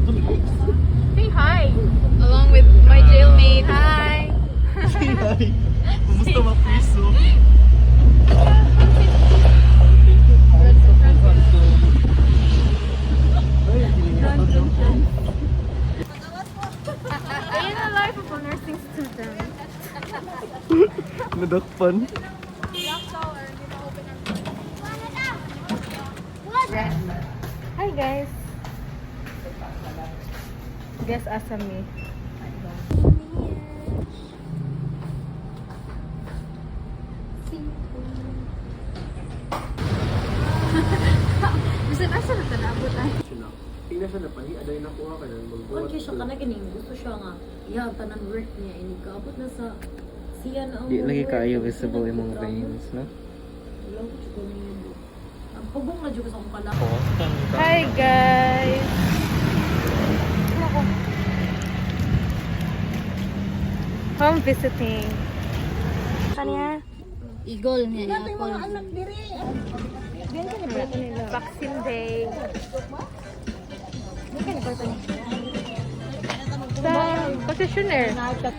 Say hi. Along with my jailmate. Hi. Say hi. Kumusta mga piso? Ayun ang life of a nursing student. Nadakpan. Hi guys. Guess Asami. Bisan asa na tanabot ay. Tingnan siya na pali, aday nakuha ka na magbuhat. Okay siya ka na ganing gusto siya nga. Yeah, tanan work niya ini kaabot na sa siya na ang Di lagi work. kaayo visible imong veins, no? Wala ko siya kung yun. Ang pabong na dyan sa akong kala. Hi guys. Home visiting. Kanya? Eagle niya, apple. Vaccine day. Sa concessionaire. Kat.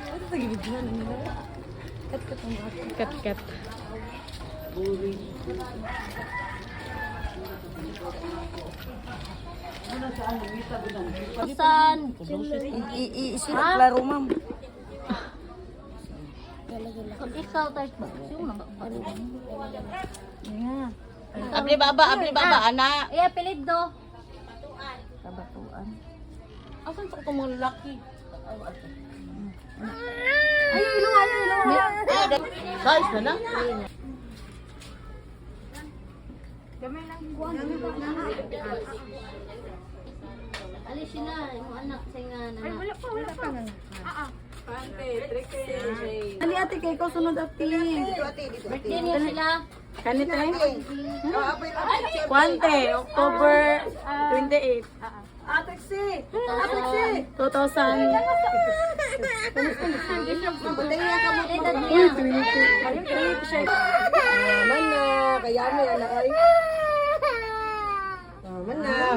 Saan? Isirap klaro, ma'am. Kung ikaw tayo ba? Yung mga Abli baba, anak. Eh, apelido. Kabatuan. Asan sa itong mga lalaki? Ayaw, ilo. Size na na. Alis sila, yung anak sa nga na. Wala pa. Ali ate kay ko sunod ate. Birthday niya sila. Kanit ay. Kwante, October 28. Atexi. 2000. Edad niya. Mana, kaya mo yan ay. Mana.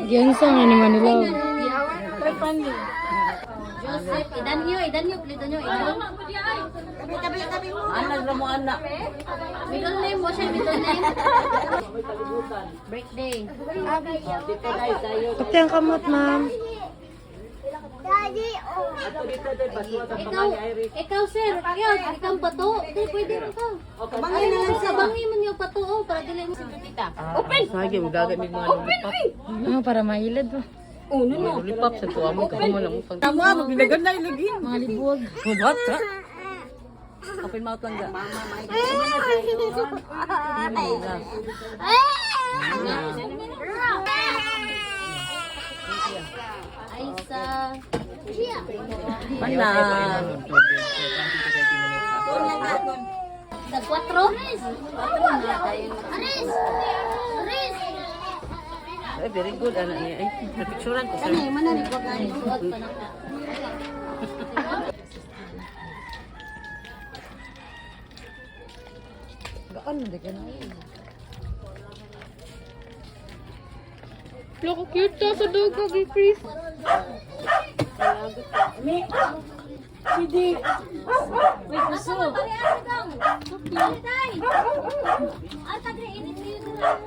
Gensa nga ni Manila. Joseph, idan niyo, apelido niyo, idan. Anak na mo anak. Middle name mo siya, middle name. Birthday. Pati ang kamot, ma'am. Ikaw sir, ikaw pato. Hindi, pwede mo ka. Bangin na lang siya. Bangin mo niyo pato, para dili mo si tita. Sige, magagamit mga lulipap. Para mahilad mo. Lulipap sa tuwa mo, kasi mo lang mo pag... Tama, magbilagan na ilagi. Mga libuwag. What? Open mouth lang ga. Aisa. Mana? Sa 4? 4 na tayo. Aris! Ay, very good, anak niya. Ay, napicturan ko, sir. Kani, mana ni ko kani suot pa na ka. Gaan na ka na. Loko cute to sa dugo, Chris. Hindi. Wait, gusto. Ay, tagre init niyo lang.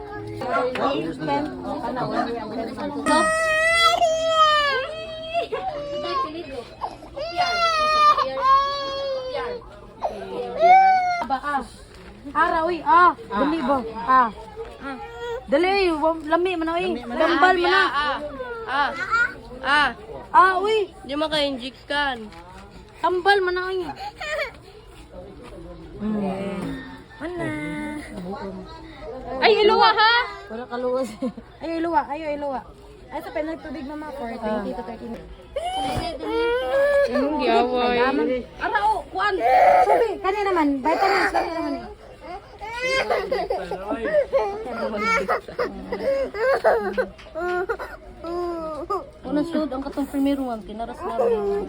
Ara, uy, dali ba? Dali, lami man uy. Gambal man na. Uy, Di mo ka-inject kan. tambal man na uy. Ay, iluwa ha? Para kaluwas. Ay, iluwa, iluwa. Ay, sa penag tubig mama for 20 to 30 minutes. Anong giyaway? Ara, kuan. Sabi, kani naman, vitamins, kani naman eh. Una sud ang katong primero one kinaras na rin.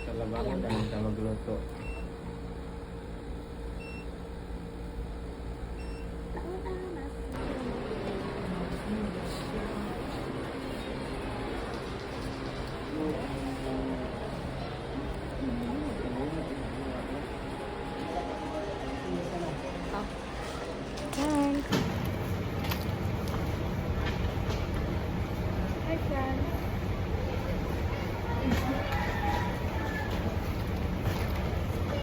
Salamat ang magluto.